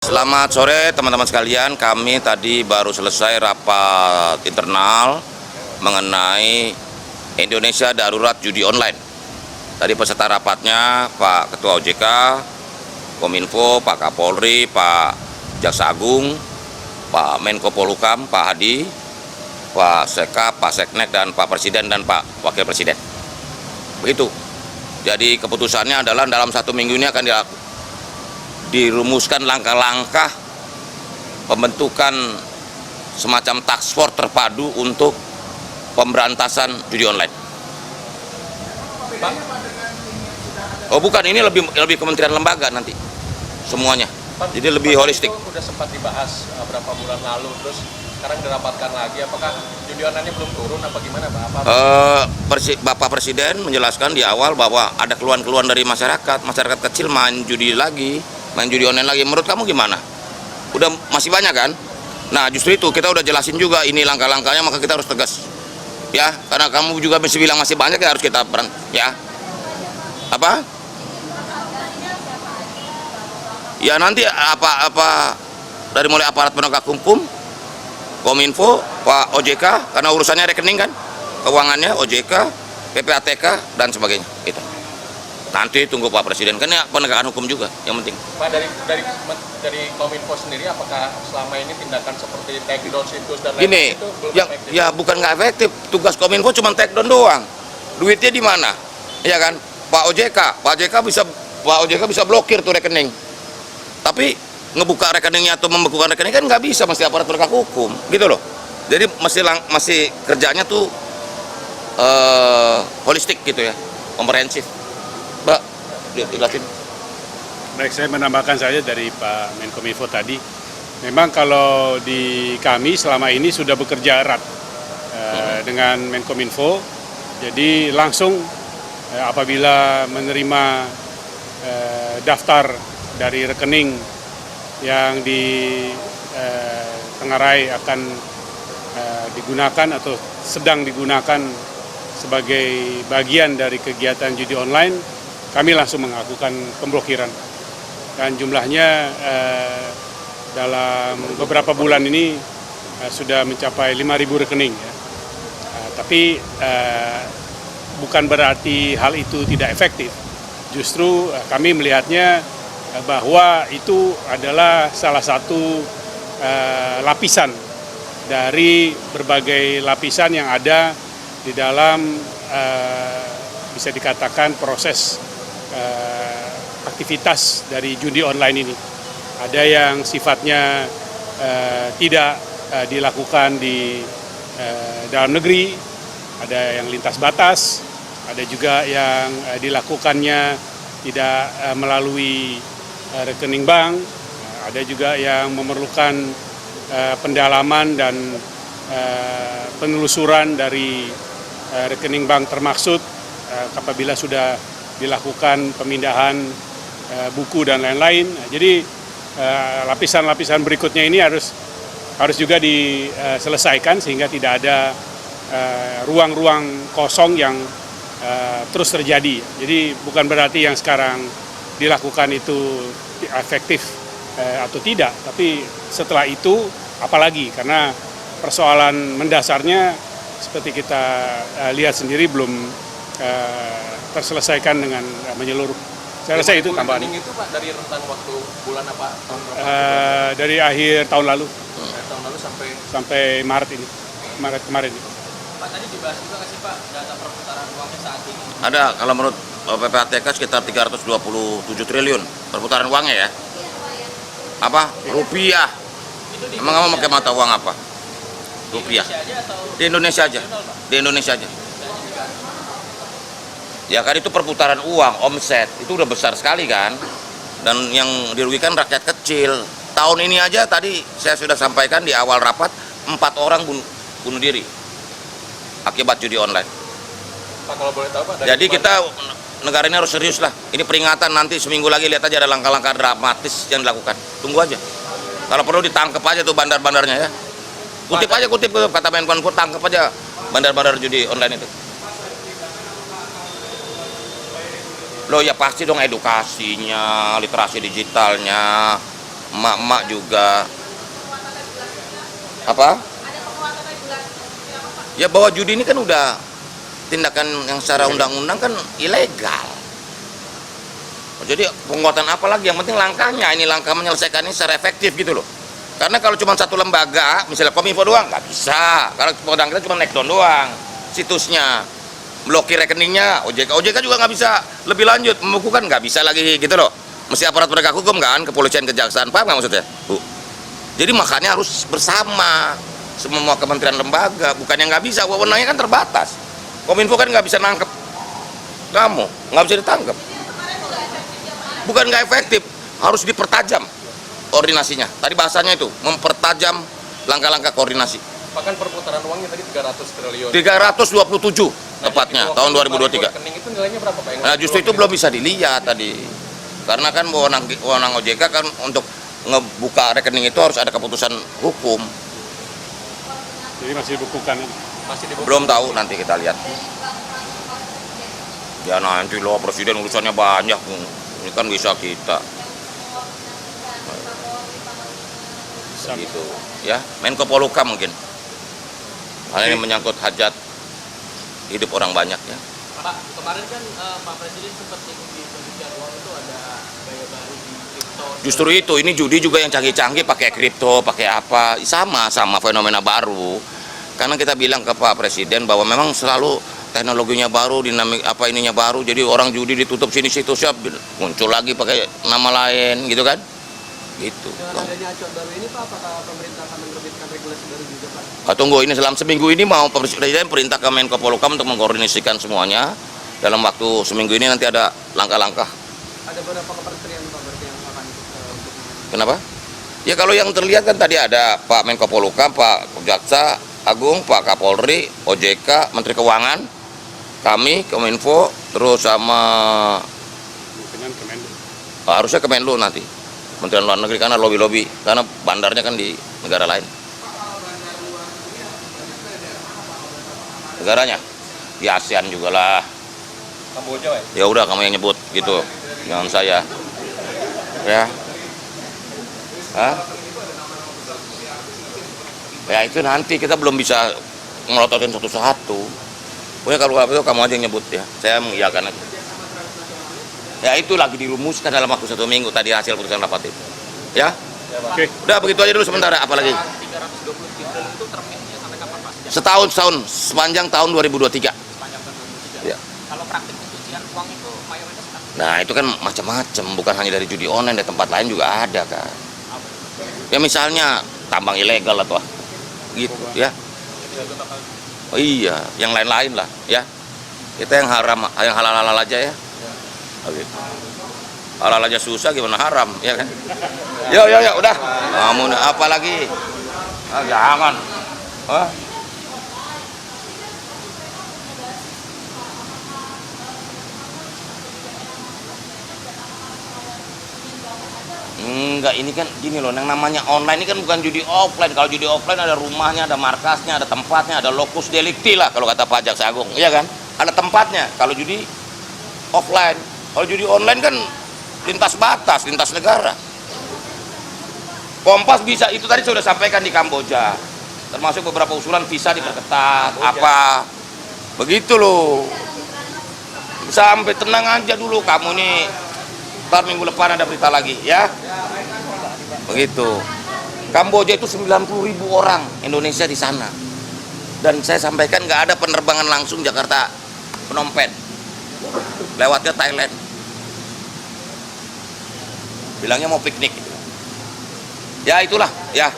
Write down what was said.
Selamat sore teman-teman sekalian, kami tadi baru selesai rapat internal mengenai Indonesia Darurat Judi Online. Tadi peserta rapatnya Pak Ketua OJK, Kominfo, Pak Kapolri, Pak Jaksa Agung, Pak Menko Polhukam, Pak Hadi, Pak Sekap, Pak Seknek, dan Pak Presiden dan Pak Wakil Presiden. Begitu. Jadi keputusannya adalah dalam 1 minggu ini akan dirumuskan langkah-langkah pembentukan semacam task force terpadu untuk pemberantasan judi online. Oh bukan, ini lebih kementerian lembaga nanti semuanya. Jadi lebih holistik. Itu sudah sempat dibahas berapa bulan lalu, terus sekarang dirapatkan lagi. Apakah judi online-nya belum turun apa gimana, Pak? Bapak Presiden menjelaskan di awal bahwa ada keluhan-keluhan dari masyarakat kecil main judi online lagi. Menurut kamu gimana? Udah masih banyak kan? Nah justru itu kita udah jelasin juga ini langkah-langkahnya, maka kita harus tegas ya, karena kamu juga masih bilang masih banyak ya, harus kita ya apa ya nanti apa dari mulai aparat penegak hukum, Kominfo, Pak OJK, karena urusannya rekening kan, keuangannya OJK, PPATK dan sebagainya. Itu nanti tunggu Pak Presiden, kan ya penegakan hukum juga yang penting. Pak, dari Kominfo sendiri, apakah selama ini tindakan seperti take down situs dan lain-lain itu belum efektif? Ya bukan nggak efektif, tugas Kominfo cuma take down doang. Duitnya di mana? Ya kan, Pak OJK bisa blokir tuh rekening. Tapi ngebuka rekeningnya atau membekukan rekening kan nggak bisa, mesti aparat penegak hukum, gitu loh. Jadi masih kerjanya tuh holistik gitu ya, komprehensif. Mbak, jelasin. Baik, saya menambahkan saja dari Pak Menkominfo tadi. Memang kalau di kami selama ini sudah bekerja erat dengan Menkominfo. Jadi langsung apabila menerima daftar dari rekening yang ditengarai akan digunakan atau sedang digunakan sebagai bagian dari kegiatan judi online, kami langsung melakukan pemblokiran. Dan jumlahnya dalam beberapa bulan ini sudah mencapai 5.000 rekening ya. Tapi bukan berarti hal itu tidak efektif. Justru kami melihatnya bahwa itu adalah salah satu lapisan dari berbagai lapisan yang ada di dalam bisa dikatakan proses aktivitas dari judi online ini. Ada yang sifatnya tidak dilakukan di dalam negeri, ada yang lintas batas, ada juga yang dilakukannya tidak melalui rekening bank, ada juga yang memerlukan pendalaman dan penelusuran dari rekening bank termaksud apabila sudah dilakukan pemindahan buku dan lain-lain. Jadi lapisan-lapisan berikutnya ini harus juga diselesaikan sehingga tidak ada ruang-ruang kosong yang terus terjadi. Jadi bukan berarti yang sekarang dilakukan itu efektif atau tidak, tapi setelah itu apalagi, karena persoalan mendasarnya seperti kita lihat sendiri belum terselesaikan dengan menyeluruh. Saya rasa itu tambahan. Itu Pak dari rentang waktu bulan apa? Tahun berapa? Dari akhir tahun lalu. Akhir tahun lalu sampai Maret ini. Maret kemarin. Pak, tadi dibahas juga nggak sih Pak data perputaran uangnya saat ini? Ada, kalau menurut PPATK sekitar 327 triliun perputaran uangnya ya. Apa? Rupiah. Emang kamu pakai mata uang apa? Rupiah. Di Indonesia aja. Di Indonesia aja. Ya kan itu perputaran uang, omset itu udah besar sekali kan. Dan yang dirugikan rakyat kecil. Tahun ini aja tadi saya sudah sampaikan di awal rapat, 4 orang bunuh diri akibat judi online. Pak, kalau boleh tahu Pak. Jadi kita negara ini harus serius lah. Ini peringatan, nanti seminggu lagi lihat aja ada langkah-langkah dramatis yang dilakukan. Tunggu aja. Kalau perlu ditangkap aja tuh bandar-bandarnya ya. Kutip kata Menkominfo, tangkap aja bandar-bandar judi online itu. Loh ya pasti dong edukasinya, literasi digitalnya, emak-emak juga apa? Ya bahwa judi ini kan udah tindakan yang secara undang-undang kan ilegal. Jadi penguatan apa lagi? Yang penting langkahnya, ini langkah menyelesaikan ini secara efektif gitu loh. Karena kalau cuma satu lembaga, misalnya Kominfo doang, nggak bisa. Kalau pedang kita cuma naik down doang, situsnya, blokir rekeningnya, OJK juga nggak bisa lebih lanjut, membukukan nggak bisa lagi gitu loh. Mesti aparat penegak hukum kan, kepolisian, kejaksaan, paham nggak maksudnya? Bu. Jadi makanya harus bersama semua kementerian lembaga, bukan yang nggak bisa, wewenangnya kan terbatas. Kominfo kan nggak bisa nangkep kamu, nggak bisa ditangkap. Bukan nggak efektif, harus dipertajam koordinasinya. Tadi bahasanya itu, mempertajam langkah-langkah koordinasi. Bahkan perputaran uangnya tadi 300 triliun. 327 tepatnya, tahun 2023. Rekening itu nilainya berapa Pak? Nah justru itu belum bisa dilihat tadi. Karena kan wewenang OJK kan untuk ngebuka rekening itu harus ada keputusan hukum. Jadi masih dibukukan. Masih dibuka. Belum tahu, nanti kita lihat. Ya nanti loh, presiden urusannya banyak. Ini kan bisa kita. Gitu ya, Menko Polhukam mungkin. Hal ini menyangkut hajat hidup orang banyak ya. Pak, kemarin kan Pak Presiden sempat singgung di pencucian uang itu ada gaya baru di kripto. Justru itu, ini judi juga yang canggih-canggih pakai kripto, pakai apa, sama fenomena baru. Karena kita bilang ke Pak Presiden bahwa memang selalu teknologinya baru, dinamik apa ininya baru, jadi orang judi ditutup sini situ siap muncul lagi pakai nama lain gitu kan. Gitu. Dengan adanya acuan baru ini Pak, apakah pemerintah akan menerbitkan regulasi baru juga Pak? Tunggu, ini selama seminggu ini mau Presiden perintah ke Menko Polhukam untuk mengkoordinasikan semuanya. Dalam waktu seminggu ini nanti ada langkah-langkah. Ada beberapa kementerian Pak berarti yang akan untuk Kenapa? Ya kalau yang terlihat kan tadi ada Pak Menko Polhukam, Pak Jaksa Agung, Pak Kapolri, OJK, Menteri Keuangan, kami, Kominfo, terus sama Kemenlu. harusnya Kemenlu nanti, Kementerian Luar Negeri, karena lobby-lobby, karena bandarnya kan di negara lain. Negaranya di ASEAN juga lah. Kamboja ya? Ya udah kamu yang nyebut gitu, jangan saya. Ya. Hah? Ya itu nanti kita belum bisa ngelototin satu-satu. Pokoknya kalau itu kamu aja yang nyebut ya, saya mengiyakan aja. Ya itu lagi dirumuskan dalam waktu 1 minggu tadi hasil putusan rapat itu. Ya, Oke. udah begitu aja dulu sementara. Apalagi 320 triliun itu termnya sampai kapan Pak? setahun sepanjang tahun 2023. Sepanjang tahun 2023. Ya. Kalau praktik pencucian uang itu mayoritas Pak? Nah itu kan macam-macam, bukan hanya dari judi online, dari tempat lain juga ada kan. Ya misalnya tambang ilegal atau gitu ya. Oh iya, yang lain-lain lah ya. Kita yang haram, yang halal-halal aja ya. Oh, gitu. Halal aja susah gimana haram ya kan. Yo udah. Kamu apa lagi? Ah, jangan. Hah? Enggak, ini kan gini loh, yang namanya online ini kan bukan judi offline. Kalau judi offline ada rumahnya, ada markasnya, ada tempatnya, ada locus delicti lah kalau kata Pak Jaksa Agung, iya kan? Ada tempatnya. Kalau judi offline, kalau judi online kan lintas batas, lintas negara. Kompas bisa, itu tadi sudah sampaikan di Kamboja. Termasuk beberapa usulan visa diperketat, apa. Begitu loh. Sampai tenang aja dulu kamu nih. Ntar minggu depan ada berita lagi ya. Begitu. Kamboja itu 90.000 orang Indonesia di sana. Dan saya sampaikan nggak ada penerbangan langsung Jakarta Phnom Penh. Lewatnya Thailand. Bilangnya mau piknik. Ya itulah ya.